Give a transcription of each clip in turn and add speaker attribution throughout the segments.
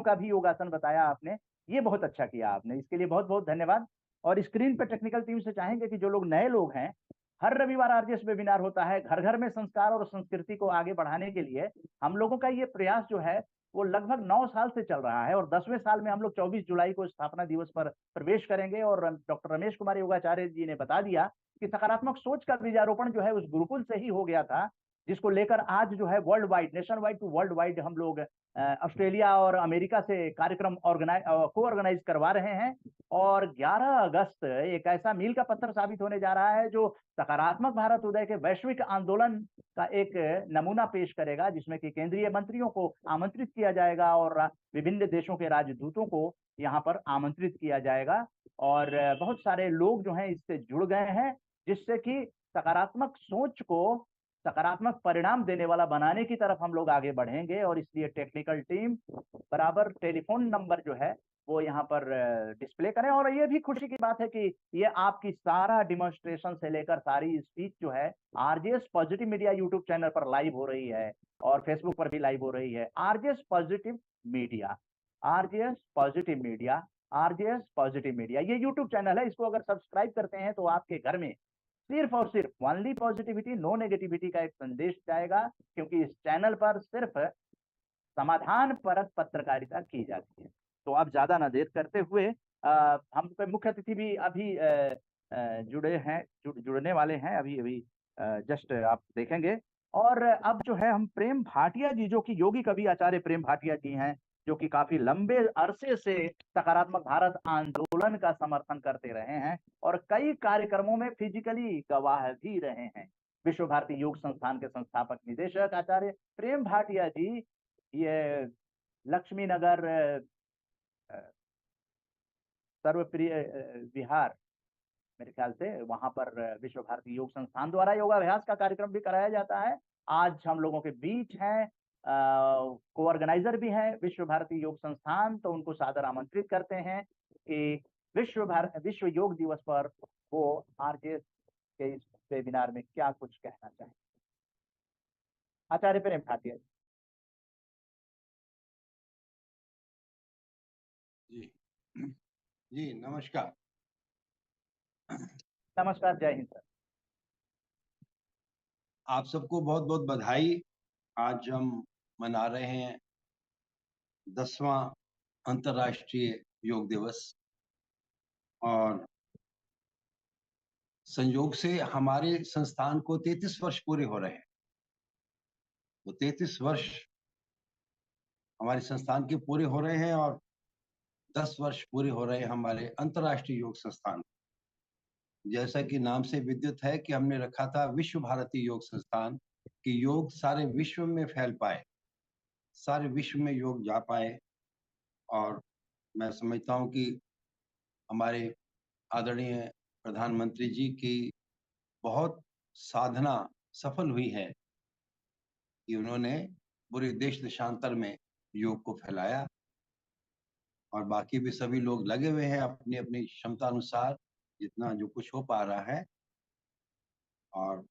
Speaker 1: का भी योगासन बताया आपने, ये बहुत अच्छा किया आपने, इसके लिए बहुत-बहुत धन्यवाद। और स्क्रीन पे टेक्निकल टीम से चाहेंगे कि जो लोग नए लोग हैं, हर रविवार आरजेएस वेबिनार होता है, घर-घर में संस्कार और संस्कृति को आगे बढ़ाने के लिए हम लोगों का ये प्रयास जो है, वो लगभग 9 साल से चल रहा है और 10वें साल में हम लोग 24 जुलाई को स्थापना दिवस पर प्रवेश करेंगे और डॉक्टर रमेश कुमार योगाचार्य जी ने बता दिया कि सकारात्मक सोच का बीजारोपण जो है उस गुरुकुल से ही हो गया था, जिसको लेकर आज जो है world wide, nation wide to world wide हम लोग ऑस्ट्रेलिया और अमेरिका से कार्यक्रम को ऑर्गेनाइज करवा रहे हैं और 11 अगस्त एक ऐसा मील का पत्थर साबित होने जा रहा है जो सकारात्मक भारत उदय के वैश्विक आंदोलन का एक नमूना पेश करेगा, जिसमें कि केंद्रीय मंत्रियों को आमंत्रित किया जाएगा और विभिन्न देशों के राजदूतों को यहाँ पर आमंत्रित किया जाएगा और बहुत सारे लोग जो हैं इससे जुड़ गए हैं, जिससे कि सकारात्मक सोच को सकारात्मक परिणाम देने वाला बनाने की तरफ हम लोग आगे बढ़ेंगे और इसलिए टेक्निकल टीम बराबर टेलीफोन नंबर जो है वो यहाँ पर डिस्प्ले करें और ये भी खुशी की बात है कि ये आपकी सारा डिमॉन्स्ट्रेशन से लेकर सारी स्पीच जो है RJS positive media YouTube channel पर लाइव हो रही है और फेसबुक पर भी लाइव हो रही है। RJS positive media, RJS positive media, RJS positive media, ये यूट्यूब चैनल है। इसको अगर सब्सक्राइब करते हैं तो आपके घर में सिर्फ और सिर्फ ओनली पॉजिटिविटी, नो नेगेटिविटी का एक संदेश जाएगा, क्योंकि इस चैनल पर सिर्फ समाधान परक पत्रकारिता की जाती है। तो अब ज्यादा ना देर करते हुए हम पे मुख्य अतिथि भी अभी जुड़े हैं, जुड़ने वाले हैं, अभी अभी जस्ट आप देखेंगे। और अब जो है हम प्रेम भाटिया जी, जो कि योगी कवि आचार्य प्रेम भाटिया जी हैं, जो कि काफी लंबे अरसे से सकारात्मक भारत आंदोलन का समर्थन करते रहे हैं और कई कार्यक्रमों में फिजिकली गवाह भी रहे हैं। विश्व भारती योग संस्थान के संस्थापक निदेशक आचार्य प्रेम भाटिया जी ये लक्ष्मी नगर सर्वप्रिय विहार, मेरे ख्याल से वहां पर विश्व भारती योग संस्थान द्वारा योगाभ्यास का कार्यक्रम भी कराया जाता है। आज हम लोगों के बीच हैं, को ऑर्गेनाइजर भी हैं विश्व भारती योग संस्थान, तो उनको सादर आमंत्रित करते हैं कि विश्व योग दिवस पर वो आरजेएस के इस वेबिनार में क्या कुछ कहना चाहें। आचार्य प्रेम भाटिया
Speaker 2: जी जी नमस्कार।
Speaker 1: नमस्कार, जय हिंद सर।
Speaker 2: आप सबको बहुत बहुत बधाई। आज हम मना रहे हैं 10वां अंतर्राष्ट्रीय योग दिवस और संयोग से हमारे संस्थान को 33 वर्ष पूरे हो रहे हैं। वो 33 वर्ष हमारे संस्थान के पूरे हो रहे हैं और 10 वर्ष पूरे हो रहे हैं हमारे अंतर्राष्ट्रीय योग संस्थान। जैसा कि नाम से विदित है कि हमने रखा था विश्व भारती योग संस्थान कि योग सारे विश्व में फैल पाए, सारे विश्व में योग जा पाए। और मैं समझता हूँ कि हमारे आदरणीय प्रधानमंत्री जी की बहुत साधना सफल हुई है कि उन्होंने पूरे देश देशांतर में योग को फैलाया और बाकी भी सभी लोग लगे हुए हैं अपनी अपनी क्षमता अनुसार जितना जो कुछ हो पा रहा है। और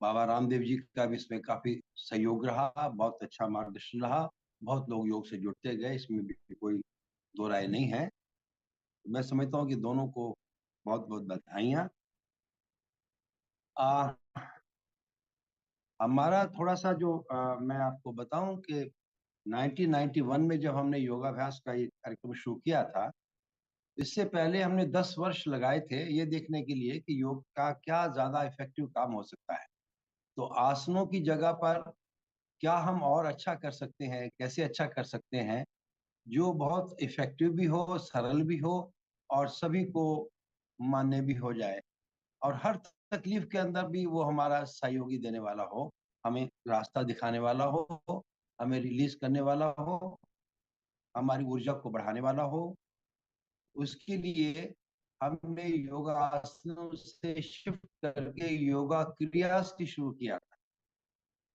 Speaker 2: बाबा रामदेव जी का भी इसमें काफी सहयोग रहा, बहुत अच्छा मार्गदर्शन रहा, बहुत लोग योग से जुड़ते गए, इसमें भी कोई दो राय नहीं है। मैं समझता हूँ कि दोनों को बहुत बहुत बधाइयाँ। हमारा थोड़ा सा जो मैं आपको बताऊं कि 1991 में जब हमने योगाभ्यास का ये कार्यक्रम शुरू किया था, इससे पहले हमने 10 वर्ष लगाए थे ये देखने के लिए कि योग का क्या ज्यादा इफेक्टिव काम हो सकता है। तो आसनों की जगह पर क्या हम और अच्छा कर सकते हैं, कैसे अच्छा कर सकते हैं जो बहुत इफेक्टिव भी हो, सरल भी हो और सभी को मान्य भी हो जाए और हर तकलीफ के अंदर भी वो हमारा सहयोगी देने वाला हो, हमें रास्ता दिखाने वाला हो, हमें रिलीज करने वाला हो, हमारी ऊर्जा को बढ़ाने वाला हो। उसके लिए हमने योगासनों से शिफ्ट करके योगा क्रियास की शुरू किया था।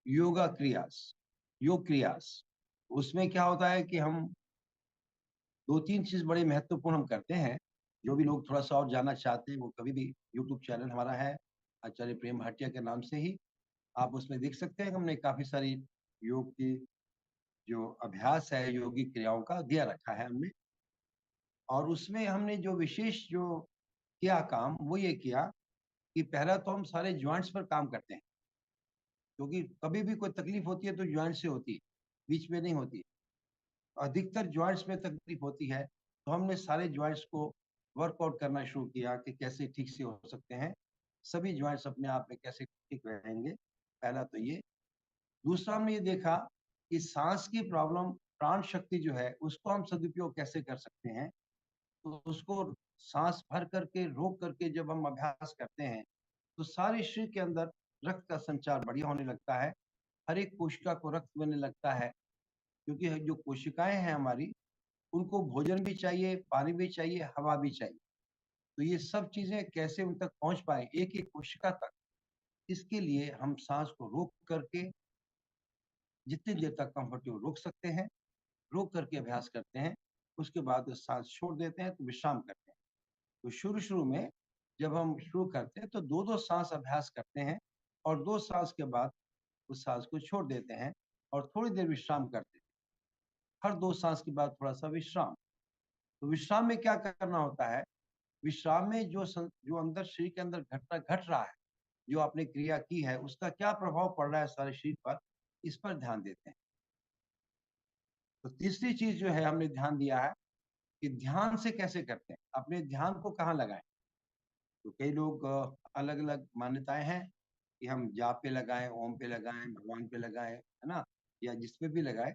Speaker 2: योगा क्रियास, योग क्रियास, उसमें क्या होता है कि हम दो तीन चीज बड़े महत्वपूर्ण हम करते हैं। जो भी लोग थोड़ा सा और जानना चाहते हैं वो कभी भी यूट्यूब चैनल हमारा है आचार्य प्रेम भाटिया के नाम से ही, आप उसमें देख सकते हैं। हमने काफी सारी योग की जो अभ्यास है योगी क्रियाओं का दिया रखा है हमने। और उसमें हमने जो विशेष जो किया काम वो ये किया कि पहला तो हम सारे जॉइंट्स पर काम करते हैं, क्योंकि कभी भी कोई तकलीफ होती है तो जॉइंट से होती है, बीच में नहीं होती। अधिकतर जॉइंट्स में तकलीफ होती है, तो हमने सारे जॉइंट्स को वर्कआउट करना शुरू किया कि कैसे ठीक से हो सकते हैं, सभी जॉइंट्स अपने आप में कैसे ठीक रहेंगे। पहला तो ये। दूसरा हमने ये देखा कि सांस की प्रॉब्लम, प्राण शक्ति जो है उसको हम सदुपयोग कैसे कर सकते हैं। तो उसको सांस भर करके रोक करके जब हम अभ्यास करते हैं तो सारे शरीर के अंदर रक्त का संचार बढ़िया होने लगता है, हर एक कोशिका को रक्त मिलने लगता है, क्योंकि जो कोशिकाएं हैं हमारी उनको भोजन भी चाहिए, पानी भी चाहिए, हवा भी चाहिए। तो ये सब चीजें कैसे उन तक पहुंच पाए एक एक कोशिका तक, इसके लिए हम सांस को रोक करके जितनी देर तक कंफर्टेबल रोक सकते हैं, रोक करके अभ्यास करते हैं। उसके बाद सांस छोड़ देते हैं तो विश्राम करते हैं। तो शुरू शुरू में जब हम शुरू करते हैं तो दो दो सांस अभ्यास करते हैं, और दो सांस के बाद उस सांस को छोड़ देते हैं और थोड़ी देर विश्राम करते हैं। हर दो सांस के बाद थोड़ा सा विश्राम। तो विश्राम में क्या करना होता है, विश्राम में जो अंदर शरीर के अंदर घट रहा है, जो आपने क्रिया की है उसका क्या प्रभाव पड़ रहा है सारे शरीर पर, इस पर ध्यान देते हैं। तो तीसरी चीज जो है हमने ध्यान दिया है कि ध्यान से कैसे करते हैं, अपने ध्यान को कहाँ लगाएं। तो कई लोग अलग अलग मान्यताएं हैं कि हम जाप पे लगाएं, ओम पे लगाएं, भगवान पे लगाएं, है ना, या जिस पे भी लगाएं।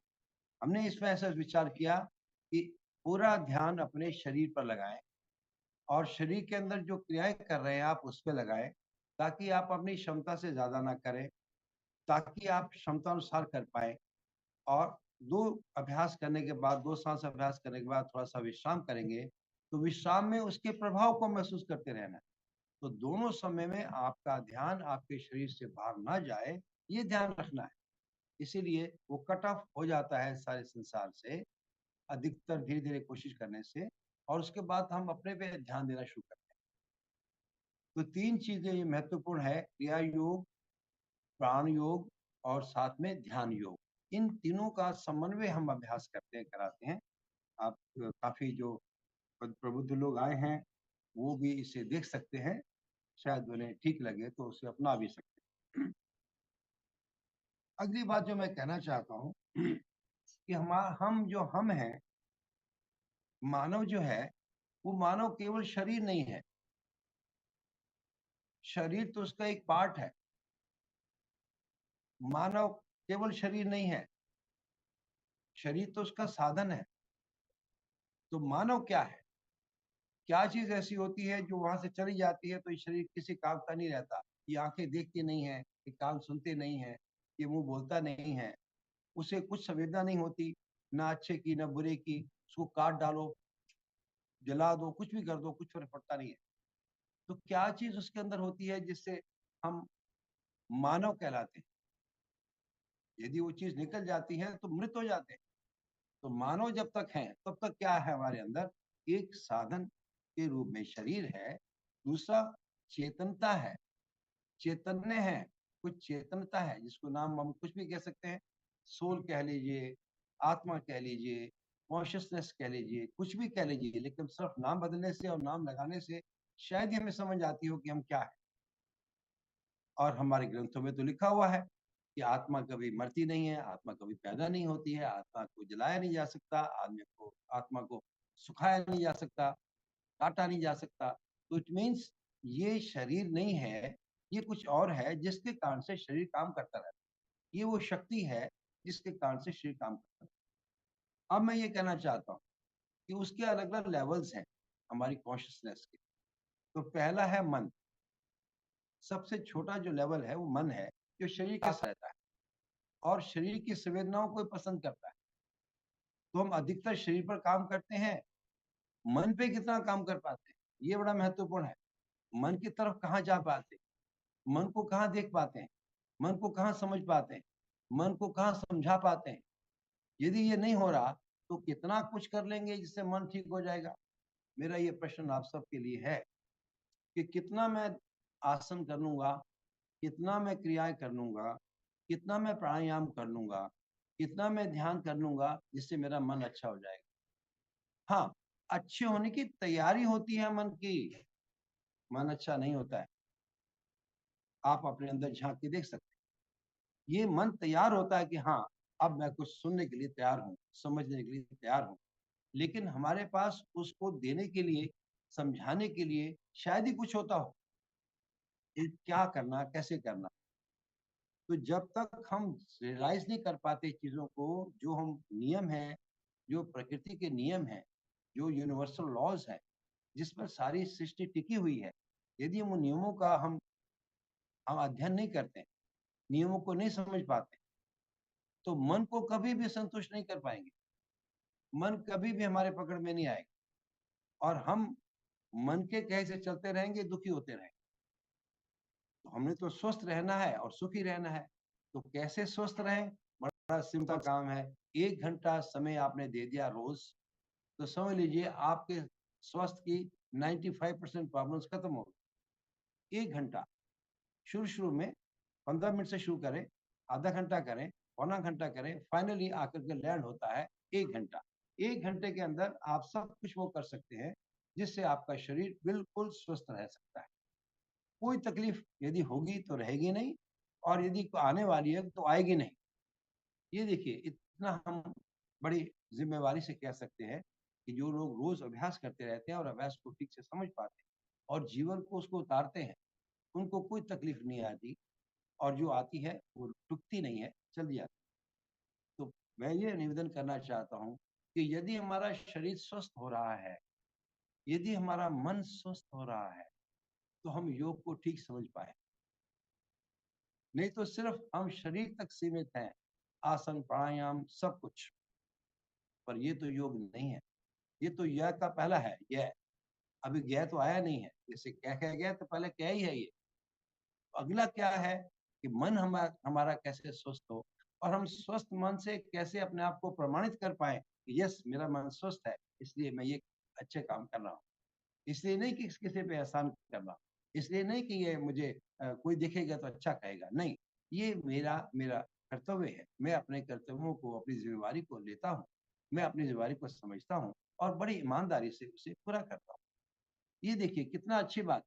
Speaker 2: हमने इसमें ऐसा विचार किया कि पूरा ध्यान अपने शरीर पर लगाएं और शरीर के अंदर जो क्रियाएं कर रहे हैं आप उस पे लगाएं, ताकि आप अपनी क्षमता से ज्यादा ना करें, ताकि आप क्षमता अनुसार कर पाए। और दो अभ्यास करने के बाद, दो सांस अभ्यास करने के बाद थोड़ा सा विश्राम करेंगे, तो विश्राम में उसके प्रभाव को महसूस करते रहना है। तो दोनों समय में आपका ध्यान आपके शरीर से बाहर ना जाए, ये ध्यान रखना है। इसीलिए वो कट ऑफ हो जाता है सारे संसार से, अधिकतर धीरे धीरे कोशिश करने से, और उसके बाद हम अपने पे ध्यान देना शुरू करते हैं। तो तीन चीजें ये महत्वपूर्ण है, क्रिया योग, प्राण योग और साथ में ध्यान योग। इन तीनों का समन्वय हम अभ्यास करते हैं, कराते हैं। आप काफी जो प्रबुद्ध लोग आए हैं वो भी इसे देख सकते हैं, शायद उन्हें ठीक लगे तो उसे अपना भी सकते हैं। अगली बात जो मैं कहना चाहता हूँ कि हम हैं, मानव जो है वो मानव केवल शरीर नहीं है, शरीर तो उसका एक पार्ट है। मानव केवल शरीर नहीं है, शरीर तो उसका साधन है। तो मानव क्या है, क्या चीज ऐसी होती है जो वहां से चली जाती है तो ये शरीर किसी काम का नहीं रहता। ये आंखें देखती नहीं है, ये कान सुनते नहीं है, ये मुंह बोलता नहीं है, उसे कुछ संवेदना नहीं होती, ना अच्छे की ना बुरे की। उसको काट डालो, जला दो, कुछ भी कर दो, कुछ फर्क पड़ता नहीं है। तो क्या चीज उसके अंदर होती है जिससे हम मानव कहलाते हैं। यदि वो चीज निकल जाती है तो मृत हो जाते हैं। तो मानव जब तक है तब तक क्या है हमारे अंदर, एक साधन के रूप में शरीर है, दूसरा चेतनता है, चैतन्य है, कुछ चेतनता है जिसको नाम हम कुछ भी कह सकते हैं, सोल कह लीजिए, आत्मा कह लीजिए, कॉन्शियसनेस कह लीजिए, कुछ भी कह लीजिए, लेकिन सिर्फ नाम बदलने से और नाम लगाने से शायद ही हमें समझ आती हो कि हम क्या है। और हमारे ग्रंथों में तो लिखा हुआ है कि आत्मा कभी मरती नहीं है, आत्मा कभी पैदा नहीं होती है, आत्मा को जलाया नहीं जा सकता, आदमी को आत्मा को सुखाया नहीं जा सकता, काटा नहीं जा सकता। तो इट मीन्स ये शरीर नहीं है, ये कुछ और है जिसके कारण से शरीर काम करता रहता है। ये वो शक्ति है जिसके कारण से शरीर काम करता है। अब मैं ये कहना चाहता हूँ कि उसके अलग अलग लेवल्स हैं हमारी कॉन्शियसनेस के। तो पहला है मन। सबसे छोटा जो लेवल है वो मन है, जो शरीर के साथ रहता है और शरीर की संवेदनाओं को पसंद करता है। तो हम अधिकतर शरीर पर काम करते हैं, मन पे कितना काम कर पाते हैं ये बड़ा महत्वपूर्ण है। मन की तरफ कहाँ जा पाते हैं, मन को कहाँ देख पाते हैं, मन को कहाँ समझ पाते हैं, मन को कहाँ समझा पाते हैं। यदि ये नहीं हो रहा तो कितना कुछ कर लेंगे जिससे मन ठीक हो जाएगा। मेरा ये प्रश्न आप सबके लिए है कि कितना मैं आसन कर लूंगा, कितना मैं क्रियाएं कर लूंगा, कितना मैं प्राणायाम कर लूंगा, कितना मैं ध्यान कर लूंगा जिससे मेरा मन अच्छा हो जाएगा। हाँ, अच्छे होने की तैयारी होती है मन की, मन अच्छा नहीं होता है। आप अपने अंदर झांक के देख सकते हैं। ये मन तैयार होता है कि हाँ, अब मैं कुछ सुनने के लिए तैयार हूँ, समझने के लिए तैयार हूँ। लेकिन हमारे पास उसको देने के लिए, समझाने के लिए शायद ही कुछ होता हो कि क्या करना, कैसे करना। तो जब तक हम रियलाइज नहीं कर पाते चीजों को, जो हम नियम हैं, जो प्रकृति के नियम हैं, जो यूनिवर्सल लॉज है, जिस पर सारी सृष्टि टिकी हुई है, यदि हम उन नियमों का हम अध्ययन नहीं करते, नियमों को नहीं समझ पाते, तो मन को कभी भी संतुष्ट नहीं कर पाएंगे, मन कभी भी हमारे पकड़ में नहीं आएगा, और हम मन के कहे से चलते रहेंगे, दुखी होते रहेंगे। तो हमने तो स्वस्थ रहना है और सुखी रहना है। तो कैसे स्वस्थ रहें? बड़ा सिंपल काम है। 1 घंटा समय आपने दे दिया रोज, तो समझ लीजिए आपके स्वास्थ्य की 95% प्रॉब्लम्स खत्म हो गई। 1 घंटा शुरू में 15 मिनट से शुरू करें, आधा घंटा करें, पौना घंटा करें, फाइनली आकर के लैंड होता है 1 घंटा। 1 घंटे के अंदर आप सब कुछ वो कर सकते हैं जिससे आपका शरीर बिल्कुल स्वस्थ रह सकता है। कोई तकलीफ यदि होगी तो रहेगी नहीं, और यदि आने वाली है तो आएगी नहीं। ये देखिए, इतना हम बड़ी जिम्मेवारी से कह सकते हैं कि जो लोग रोज अभ्यास करते रहते हैं और अभ्यास को ठीक से समझ पाते हैं और जीवन को उसको उतारते हैं, उनको कोई तकलीफ नहीं आती, और जो आती है वो रुकती नहीं है, चली जाती है। तो मैं ये निवेदन करना चाहता हूँ कि यदि हमारा शरीर स्वस्थ हो रहा है, यदि हमारा मन स्वस्थ हो रहा है, तो हम योग को ठीक समझ पाए। नहीं तो सिर्फ हम शरीर तक सीमित हैं, आसन प्राणायाम सब कुछ, पर ये तो योग नहीं है। ये तो य का पहला है, य। अभी ग तो आया नहीं है। जैसे कह गया तो पहले क्या ही है ये। अगला क्या है कि मन हमारा कैसे स्वस्थ हो, और हम स्वस्थ मन से कैसे अपने आप को प्रमाणित कर पाए कि यस, मेरा मन स्वस्थ है, इसलिए मैं ये अच्छे काम कर रहा हूँ। इसलिए नहीं कि किसी पे एहसान कर रहा हूँ, इसलिए नहीं कि ये मुझे कोई देखेगा तो अच्छा कहेगा, नहीं, ये मेरा मेरा कर्तव्य है। मैं अपने कर्तव्यों को, अपनी जिम्मेवारी को लेता हूँ, मैं अपनी जिम्मेवारी को समझता हूँ और बड़ी ईमानदारी से उसे पूरा करता हूँ। ये देखिए कितना अच्छी बात।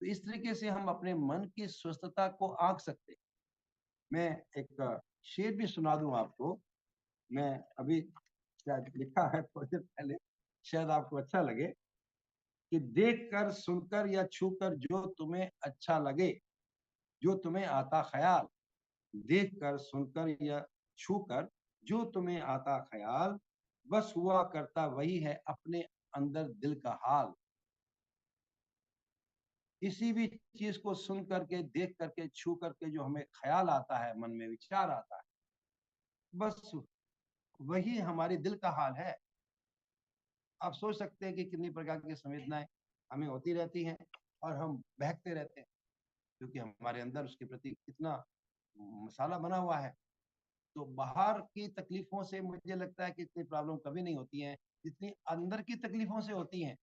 Speaker 2: तो इस तरीके से हम अपने मन की स्वस्थता को आंक सकते हैं। मैं एक शेर भी सुना दूं आपको। मैं अभी शायद लिखा है थोड़ी देर पहले, शायद आपको अच्छा लगे कि देख कर, सुनकर या छूकर जो तुम्हें अच्छा लगे, जो तुम्हें आता ख्याल, देख कर, सुनकर या छूकर जो तुम्हें आता ख्याल, बस हुआ करता वही है अपने अंदर दिल का हाल। किसी भी चीज को सुन करके, देख करके, छू करके जो हमें ख्याल आता है, मन में विचार आता है, बस वही हमारे दिल का हाल है। आप सोच सकते हैं कि कितनी प्रकार की संवेदनाएं हमें होती रहती हैं और हम बहकते रहते हैं, क्योंकि हमारे अंदर उसके प्रति कितना मसाला बना हुआ है। तो बाहर की तकलीफों से मुझे लगता है कि इतनी प्रॉब्लम कभी नहीं होती है जितनी अंदर की तकलीफों से होती हैं।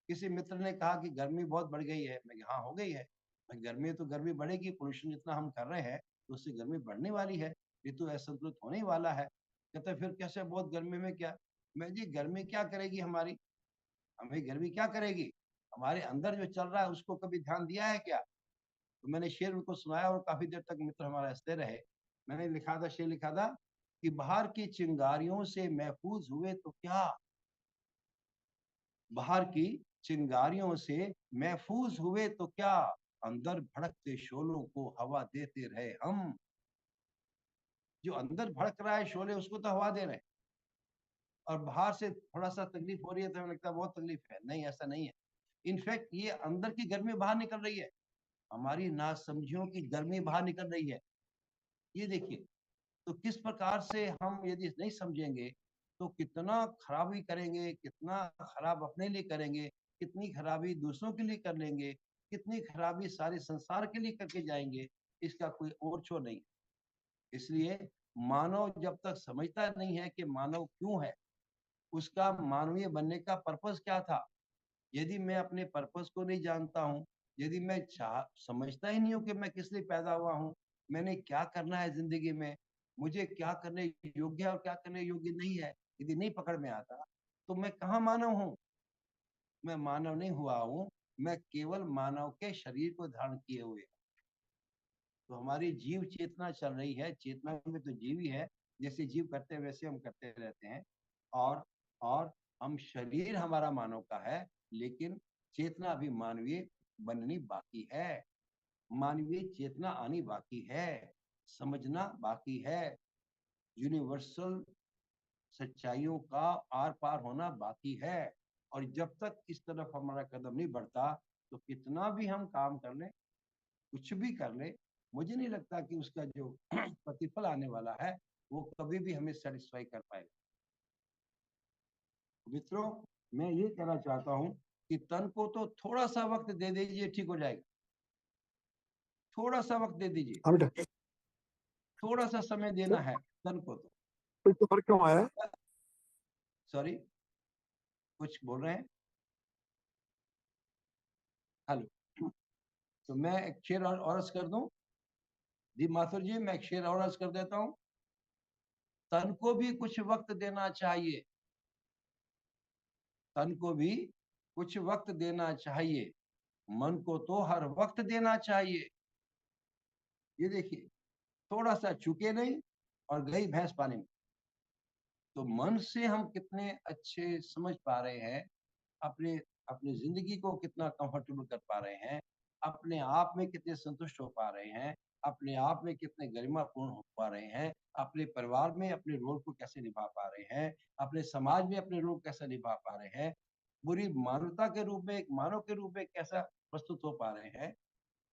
Speaker 2: किसी मित्र ने कहा कि गर्मी बहुत बढ़ गई है। मैं हाँ, हो गई है। मैं गर्मी तो गर्मी बढ़ेगी, पोल्यूशन जितना हम कर रहे हैं तो उससे गर्मी बढ़ने वाली है, ऋतु असंतुलित होने ही वाला है। कहते फिर कैसे, बहुत गर्मी में क्या? मैं जी, गर्मी क्या करेगी हमारी? हमें गर्मी क्या करेगी? हमारे अंदर जो चल रहा है उसको कभी ध्यान दिया है क्या? तो मैंने शेर उनको सुनाया और काफी देर तक मित्र हमारे हंसते रहे। मैंने लिखा था, शेर लिखा था कि बाहर की चिंगारियों से महफूज हुए तो क्या, बाहर की चिंगारियों से महफूज हुए तो क्या, अंदर भड़कते शोलों को हवा देते रहे हम। जो अंदर भड़क रहा है शोले, उसको तो हवा दे रहे हैं, और बाहर से थोड़ा सा तकलीफ हो रही है तो हमें लगता है बहुत तकलीफ है। नहीं, ऐसा नहीं है। इनफैक्ट ये अंदर की गर्मी बाहर निकल रही है, हमारी नासमझियों की गर्मी बाहर निकल रही है। ये देखिए, तो किस प्रकार से हम यदि नहीं समझेंगे तो कितना खराबी करेंगे, कितना खराब अपने लिए करेंगे, कितनी खराबी दूसरों के लिए कर लेंगे, कितनी खराबी सारे संसार के लिए करके जाएंगे, इसका कोई और छोर नहीं। इसलिए मानव जब तक समझता नहीं है कि मानव क्यों है, उसका मानवीय बनने का पर्पस क्या था, यदि मैं अपने पर्पस को नहीं जानता हूँ, यदि मैं समझता ही नहीं हूँ कि मैं किस लिए पैदा हुआ हूँ, मैंने क्या करना है जिंदगी में, मुझे क्या करने योग्य है और क्या करने योग्य नहीं है यदि नहीं पकड़ में आता, तो मैं कहाँ मानव हूँ? मैं मानव नहीं हुआ हूँ, मैं केवल मानव के शरीर को धारण किए हुए। तो हमारी जीव चेतना चल रही है, चेतना में तो जीव ही है, जैसे जीव करते हैं वैसे हम करते रहते हैं। और और हम शरीर हमारा मानव का है, लेकिन चेतना अभी मानवीय बननी बाकी है, मानवीय चेतना आनी बाकी है, समझना बाकी है, यूनिवर्सल सच्चाइयों का आर पार होना बाकी है। और जब तक इस तरफ हमारा कदम नहीं बढ़ता, तो कितना भी हम काम कर लें, कुछ भी कर ले, मुझे नहीं लगता कि उसका जो प्रतिफल आने वाला है वो कभी भी हमें सेटिस्फाई कर पाएगा। मित्रों, मैं ये कहना चाहता हूँ कि तन को तो थोड़ा सा वक्त दे दीजिए, ठीक हो जाएगा। थोड़ा सा वक्त दे दीजिए,
Speaker 3: हाँ बेटा,
Speaker 2: थोड़ा सा समय देना है तन को।
Speaker 3: कोई तो फर्क क्यों आया है?
Speaker 2: सॉरी, कुछ बोल रहे हैं? हेलो, तो मैं एक शेर और अर्ज कर दूं? जी माथुर जी, मैं एक शेर और अर्ज कर देता हूँ। तन को भी कुछ वक्त देना चाहिए, तन को भी कुछ वक्त देना चाहिए, मन को तो हर वक्त देना चाहिए। ये देखिए, थोड़ा सा चुके नहीं और गई भैंस पानी में। तो मन से हम कितने अच्छे समझ पा रहे हैं, अपने अपनी जिंदगी को कितना कंफर्टेबल कर पा रहे हैं, अपने आप में कितने संतुष्ट हो पा रहे हैं, अपने आप में कितने गरिमापूर्ण हो पा रहे हैं, अपने परिवार में अपने रोल को कैसे निभा पा रहे हैं, अपने समाज में अपने रोल कैसे निभा पा रहे हैं, बुरी मानवता के रूप में एक मानव के रूप में कैसा प्रस्तुत हो पा रहे हैं।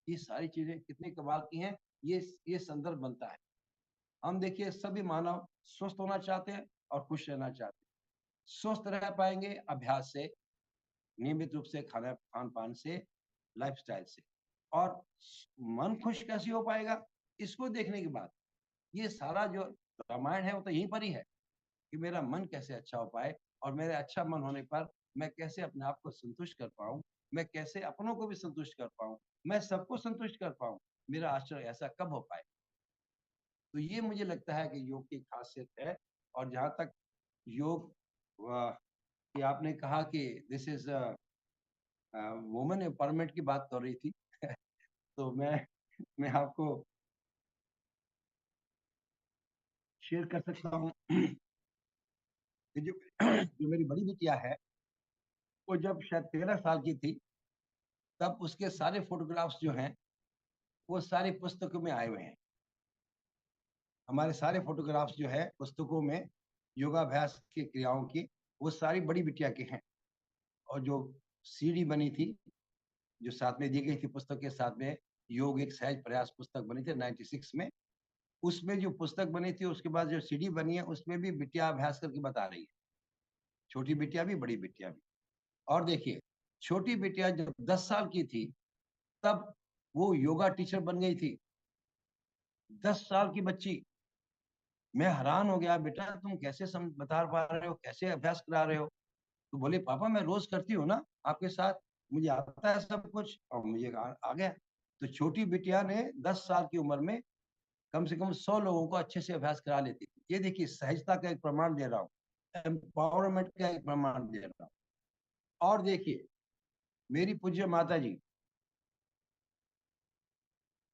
Speaker 2: ये सारी चीजें कितनी कमाल की हैं, ये संदर्भ बनता है। हम देखिए, सभी मानव स्वस्थ होना चाहते हैं और खुश रहना चाहते हैं। स्वस्थ रह पाएंगे अभ्यास से, नियमित रूप से खान पान से, लाइफस्टाइल से। और मन खुश कैसे हो पाएगा, इसको देखने के बाद ये सारा जो रामायण है वो तो यहीं पर ही है कि मेरा मन कैसे अच्छा हो पाए, और मेरे अच्छा मन होने पर मैं कैसे अपने आप को संतुष्ट कर पाऊं, मैं कैसे अपनों को भी संतुष्ट कर पाऊं, मैं सबको संतुष्ट कर पाऊं, मेरा आश्चर्य ऐसा कब हो पाए। तो ये मुझे लगता है कि योग की खासियत है। और जहाँ तक योग कि आपने कहा कि दिस इज वुमेन एम्पावरमेंट की बात कर रही थी तो मैं आपको शेयर कर सकता हूँ कि जो जो मेरी बड़ी बिटिया है, वो जब शायद 13 साल की थी, तब उसके सारे फोटोग्राफ्स जो हैं वो सारी पुस्तकों में आए हुए हैं। हमारे सारे फोटोग्राफ्स जो है पुस्तकों में योगाभ्यास की क्रियाओं की, वो सारी बड़ी बिटिया के हैं। और जो सीडी बनी थी, जो साथ में दी गई थी पुस्तक के साथ में, योग एक सहज प्रयास पुस्तक बनी थी 96 में, उसमें जो पुस्तक बनी थी उसके बाद जो सीडी बनी है उसमें भी बिटिया अभ्यास करके बता रही है, छोटी बिटिया भी बड़ी बिटिया भी। और देखिए, छोटी बिटिया जब 10 साल की थी तब वो योगा टीचर बन गई थी। 10 साल की बच्ची। मैं हैरान हो गया, बेटा तुम कैसे बता पा रहे हो, कैसे अभ्यास करा रहे हो? तो बोले पापा मैं रोज करती हूँ ना आपके साथ, मुझे आता है सब कुछ और मुझे आ गया। तो छोटी बिटिया ने 10 साल की उम्र में कम से कम 100 लोगों को अच्छे से अभ्यास करा लेती थी। ये देखिए, सहजता का एक प्रमाण दे रहा हूँ, एम्पावरमेंट का एक प्रमाण दे रहा हूँ। और देखिए, मेरी पूज्य माता जी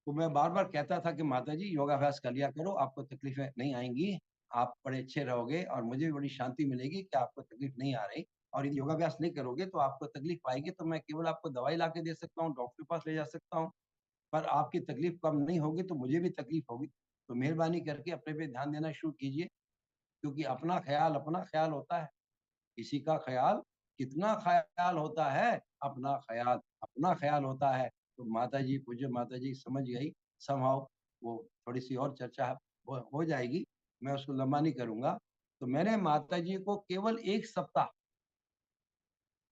Speaker 2: तो मैं बार बार कहता था कि माता जी योगाभ्यास कर लिया करो, आपको तकलीफें नहीं आएंगी, आप बड़े अच्छे रहोगे और मुझे भी बड़ी शांति मिलेगी कि आपको तकलीफ नहीं आ रही। और यदि योगाभ्यास नहीं करोगे तो आपको तकलीफ आएगी, तो मैं केवल आपको दवाई ला के दे सकता हूँ, डॉक्टर के पास ले जा सकता हूँ, पर आपकी तकलीफ कम नहीं होगी तो मुझे भी तकलीफ होगी। तो मेहरबानी करके अपने पे ध्यान देना शुरू कीजिए, क्योंकि अपना ख्याल होता है, किसी का ख्याल कितना ख्याल होता है, अपना ख्याल होता है। तो माता जी, पूज्य माता जी समझ गई समहाउ। वो थोड़ी सी और चर्चा हो जाएगी, मैं उसको लंबा नहीं करूंगा। तो मैंने माता जी को केवल 1 सप्ताह,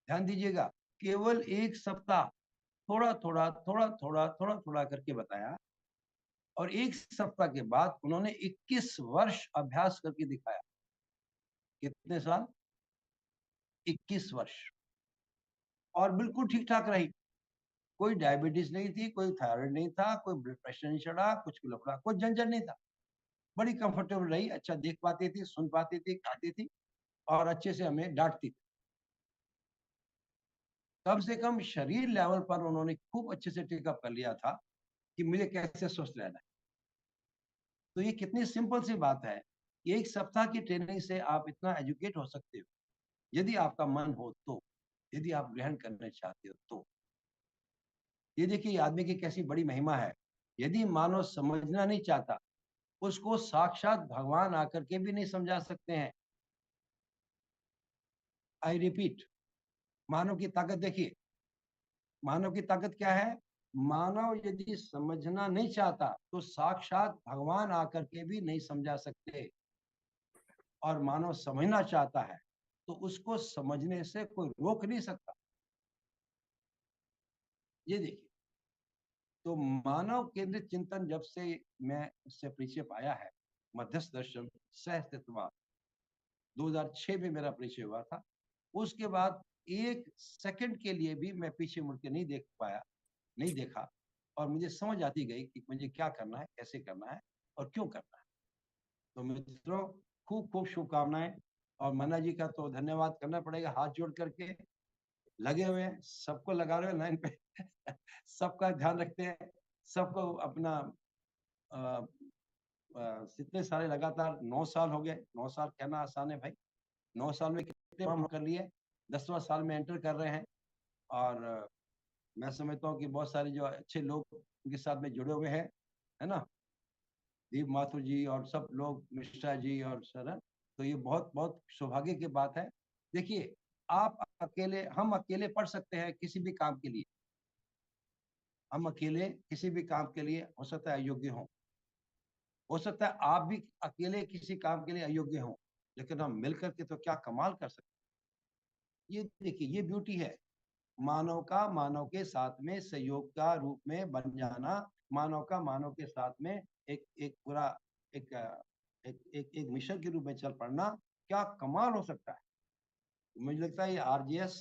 Speaker 2: ध्यान दीजिएगा, केवल 1 सप्ताह थोड़ा थोड़ा करके बताया, और 1 सप्ताह के बाद उन्होंने 21 वर्ष अभ्यास करके दिखाया। कितने साल? 21 वर्ष। और बिल्कुल ठीक ठाक रही, कोई डायबिटीज नहीं थी, कोई थायराइड नहीं था, कोई ब्लड प्रेशर नहीं चढ़ा, कुछ लफड़ा, कोई झंझट नहीं था। बड़ी कंफर्टेबल रही, अच्छा देख पाती थी, सुन पाती थी, खाती थी और अच्छे से हमें डांटती थी। कम से कम शरीर लेवल पर उन्होंने खूब अच्छे से टेकअप कर लिया था कि मुझे कैसे स्वस्थ रहना है। तो ये कितनी सिंपल सी बात है, एक सप्ताह की ट्रेनिंग से आप इतना एजुकेट हो सकते हो, यदि आपका मन हो तो, यदि आप ग्रहण करना चाहते हो तो। ये देखिए आदमी की कैसी बड़ी महिमा है, यदि मानव समझना नहीं चाहता, उसको साक्षात भगवान आकर के भी नहीं समझा सकते हैं। आई रिपीट, मानव की ताकत देखिए, मानव की ताकत क्या है? मानव यदि समझना नहीं चाहता तो साक्षात भगवान आकर के भी नहीं समझा सकते, और मानव समझना चाहता है तो उसको समझने से कोई रोक नहीं सकता। ये देखिए, तो मानव केंद्रित चिंतन जब से मैं इससे परिचय पाया है, मध्यस्थ दर्शन सह अस्तित्ववाद 2006 में मेरा परिचय हुआ था, उसके बाद एक सेकंड के लिए भी मैं पीछे मुड़ के नहीं देख पाया, नहीं देखा, और मुझे समझ आती गई कि मुझे क्या करना है, कैसे करना है और क्यों करना है। तो मित्रों, खूब खूब शुभकामनाएं, और मन्ना जी का तो धन्यवाद करना पड़ेगा, हाथ जोड़ करके लगे हुए हैं, सबको लगा रहे हैं लाइन पे सबका ध्यान रखते हैं, सबको अपना कितने सारे लगातार 9 साल हो गए, 9 साल कहना आसान है भाई, 9 साल में कितने काम कर लिए, 10वां साल में एंटर कर रहे हैं, और मैं समझता हूँ कि बहुत सारे जो अच्छे लोग उनके साथ में जुड़े हुए हैं, है ना, दीप माथुर जी और सब लोग, मिश्रा जी और सर, तो ये बहुत बहुत सौभाग्य की बात है। देखिए, आप अकेले, हम अकेले पढ़ सकते हैं किसी भी काम के लिए, हम अकेले किसी भी काम के लिए हो सकता है अयोग्य हो सकता है आप भी अकेले किसी काम के लिए अयोग्य हो, लेकिन हम मिलकर के तो क्या कमाल कर सकते हैं। ये देखिए, ये ब्यूटी है मानव का, मानव के साथ में सहयोग का रूप में बन जाना, मानव का मानव के साथ में एक एक पूरा एक एक मिशन के रूप में चल पड़ना, क्या कमाल हो सकता है। मुझे लगता है ये आरजीएस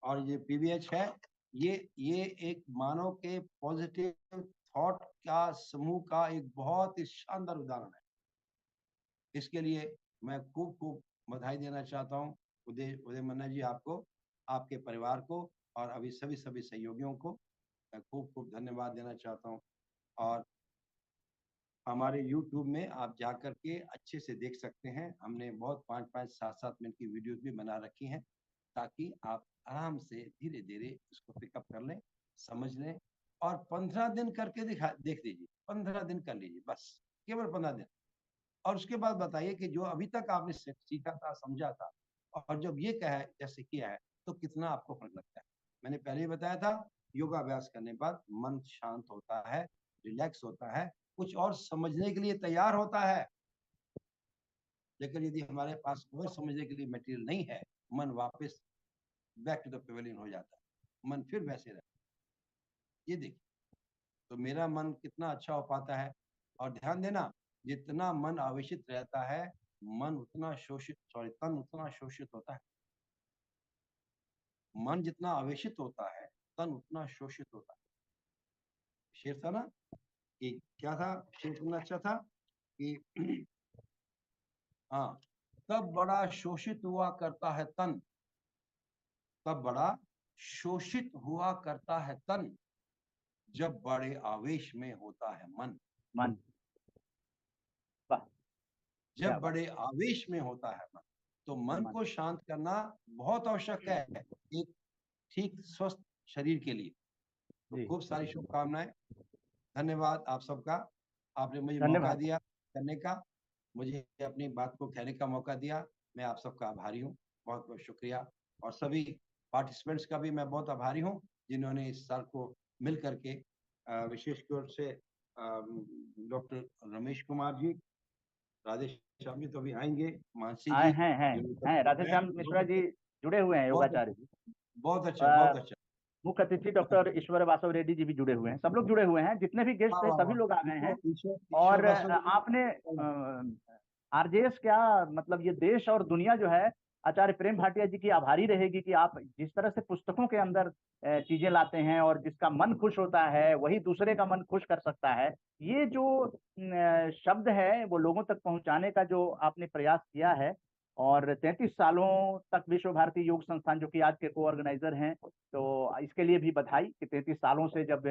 Speaker 2: और ये पीवीएच है, ये एक मानव के पॉजिटिव थॉट का समूह का एक बहुत ही शानदार उदाहरण है। इसके लिए मैं खूब खूब बधाई देना चाहता हूँ उदय उदय मन्ना जी, आपको, आपके परिवार को, और अभी सभी सभी सहयोगियों को मैं खूब खूब धन्यवाद देना चाहता हूँ। और हमारे YouTube में आप जा कर के अच्छे से देख सकते हैं, हमने बहुत 5-5, 7-7 मिनट की वीडियोस भी बना रखी हैं, ताकि आप आराम से धीरे-धीरे इसको पिकअप कर लें, समझ लें, और 15 दिन करके देख लीजिए, 15 दिन कर लीजिए बस, केवल 15 दिन, और उसके बाद बताइए कि जो अभी तक आपने सीखा था, समझा था, और जब ये कहा है, जैसे किया है, तो कितना आपको फर्क लगता है। मैंने पहले ही बताया था, योगाभ्यास करने के बाद मन शांत होता है, रिलैक्स होता है, कुछ और समझने के लिए तैयार होता है। लेकिन यदि हमारे पास और समझने के लिए मटेरियल नहीं है, मन वापस बैक टू द पेविलियन हो जाता है, मन फिर वैसे रहता है। ये देखिए, तो मेरा मन कितना अच्छा हो पाता है, और ध्यान देना, जितना मन आवेशित रहता है, मन उतना शोषित, सॉरी, तन उतना शोषित होता है। मन जितना आवेशित होता है, तन उतना शोषित होता है। शेर था ना, कि क्या था शेर, कितना अच्छा था कि हाँ, तब बड़ा शोषित हुआ करता है तन, तब बड़ा शोषित हुआ करता है तन, जब बड़े आवेश में होता है मन।
Speaker 1: मन, वाह, क्या
Speaker 2: जब
Speaker 1: बात,
Speaker 2: बड़े आवेश में होता है मन, तो मन
Speaker 1: मन,
Speaker 2: को शांत करना बहुत आवश्यक है एक ठीक स्वस्थ शरीर के लिए। तो
Speaker 1: जी,
Speaker 2: खूब सारी शुभकामनाएं, धन्यवाद आप सबका, आपने मुझे मौका
Speaker 1: धन्यवाद।
Speaker 2: दिया करने का, मुझे अपनी बात को कहने का मौका दिया, मैं आप सबका आभारी हूँ, बहुत बहुत शुक्रिया। और सभी पार्टिसिपेंट्स का भी मैं बहुत आभारी हूँ, जिन्होंने इस साल को मिल करके, विशेष तौर से डॉक्टर रमेश कुमार जी, राधे श्याम जी तो अभी आएंगे, मानसी
Speaker 1: आए
Speaker 2: जी,
Speaker 1: हैं राधेश्याम मिश्रा जी जुड़े हुए हैं,
Speaker 2: बहुत
Speaker 1: योगाचार्य जी।
Speaker 2: बहुत अच्छा,
Speaker 1: अ,
Speaker 2: बहुत अच्छा।
Speaker 1: मुख्य अतिथि डॉक्टर ईश्वर वासव रेड्डी जी भी जुड़े हुए हैं, सब लोग जुड़े हुए हैं, जितने भी गेस्ट
Speaker 2: वाह
Speaker 1: थे
Speaker 2: वाह
Speaker 1: सभी
Speaker 2: वाह,
Speaker 1: लोग आ गए हैं।
Speaker 2: ईश्वर ईश्वर ईश्वर
Speaker 1: और
Speaker 2: वासव
Speaker 1: आपने आरजेएस क्या, मतलब ये देश और दुनिया जो है आचार्य प्रेम भाटिया जी की आभारी रहेगी कि आप जिस तरह से पुस्तकों के अंदर चीजें लाते हैं और जिसका मन खुश होता है वही दूसरे का मन खुश कर सकता है। ये जो शब्द है वो लोगों तक पहुंचाने का जो आपने प्रयास किया है, और 33 सालों तक विश्व भारती योग संस्थान जो कि आज के को ऑर्गेनाइजर हैं, तो इसके लिए भी बधाई कि 33 सालों से जब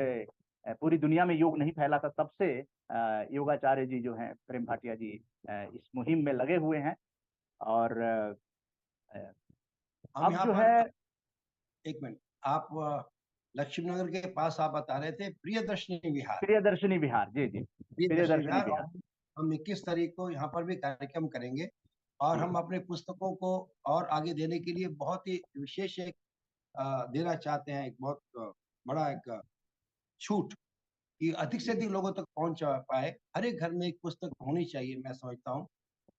Speaker 1: पूरी दुनिया में योग नहीं फैला था तब से योगाचार्य जी जो हैं प्रेम भाटिया जी इस मुहिम में लगे हुए हैं। और
Speaker 2: हम
Speaker 1: अब
Speaker 2: यहाँ
Speaker 1: जो
Speaker 2: पर
Speaker 1: है
Speaker 2: एक मिनट, आप लक्ष्मी नगर के पास आप बता रहे थे प्रियदर्शनी विहार।
Speaker 1: प्रियदर्शनी विहार, जी जी,
Speaker 2: प्रियदर्शनी
Speaker 1: प्रियदर्शनी
Speaker 2: विहार,
Speaker 1: विहार।
Speaker 2: और हम 21 तारीख को यहाँ पर भी कार्यक्रम करेंगे और
Speaker 1: जी
Speaker 2: हम अपने पुस्तकों को और आगे देने के लिए बहुत ही विशेष एक देना चाहते हैं, एक बहुत बड़ा एक छूट कि अधिक से अधिक लोगों तक पहुंच पाए। हर एक घर में एक पुस्तक होनी चाहिए, मैं समझता हूँ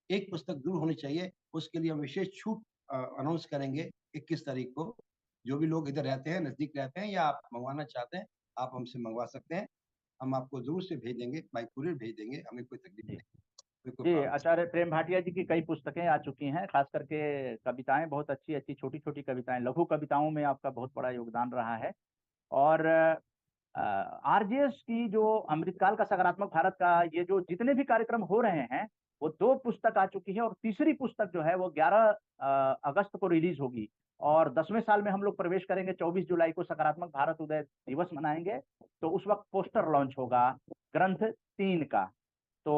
Speaker 2: एक पुस्तक जरूर होनी चाहिए। उसके लिए हम विशेष छूट अनाउंस करेंगे 21 तारीख को। जो भी लोग इधर रहते हैं, नजदीक रहते हैं, या आप मंगवाना चाहते हैं, आप हमसे मंगवा सकते हैं। हम आपको जरूर से भेज देंगे, बाय कुरियर भेज देंगे, हमें कोई तकलीफ
Speaker 1: जी
Speaker 2: नहीं, कोई
Speaker 1: जी,
Speaker 2: प्रॉब्लम।
Speaker 1: आचार्य प्रेम भाटिया जी की कई पुस्तकें आ चुकी हैं, खास करके कविताएं बहुत अच्छी अच्छी छोटी छोटी कविताएं, लघु कविताओं में आपका बहुत बड़ा योगदान रहा है। और आरजेएस की जो अमृतकाल का सकारात्मक भारत का ये जो जितने भी कार्यक्रम हो रहे हैं, वो 2 पुस्तक आ चुकी है और तीसरी पुस्तक जो है वो 11 अगस्त को रिलीज होगी। और 10वें साल में हम लोग प्रवेश करेंगे, 24 जुलाई को सकारात्मक भारत उदय दिवस मनाएंगे, तो उस वक्त पोस्टर लॉन्च होगा ग्रंथ 3 का। तो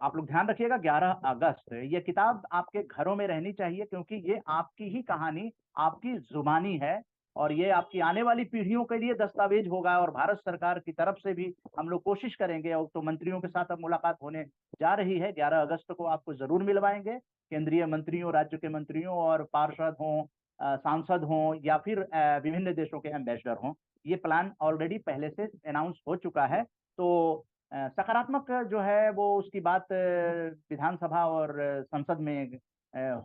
Speaker 1: आप लोग ध्यान रखिएगा, 11 अगस्त ये किताब आपके घरों में रहनी चाहिए, क्योंकि ये आपकी ही कहानी, आपकी जुबानी है, और ये आपकी आने वाली पीढ़ियों के लिए दस्तावेज होगा। और भारत सरकार की तरफ से भी हम लोग कोशिश करेंगे, और तो मंत्रियों के साथ अब मुलाकात होने जा रही है, 11 अगस्त को आपको जरूर मिलवाएंगे। केंद्रीय मंत्रियों, राज्य के मंत्रियों और पार्षद हों, सांसद हों, या फिर विभिन्न देशों के एम्बेसडर हों, ये प्लान ऑलरेडी पहले से अनाउंस हो चुका है। तो सकारात्मक जो है वो उसकी बात विधानसभा और संसद में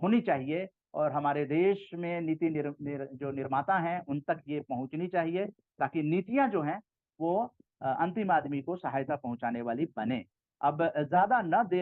Speaker 1: होनी चाहिए, और हमारे देश में नीति जो निर्माता हैं उन तक ये पहुंचनी चाहिए, ताकि नीतियां जो हैं वो अंतिम आदमी को सहायता पहुंचाने वाली बने। अब ज्यादा न देर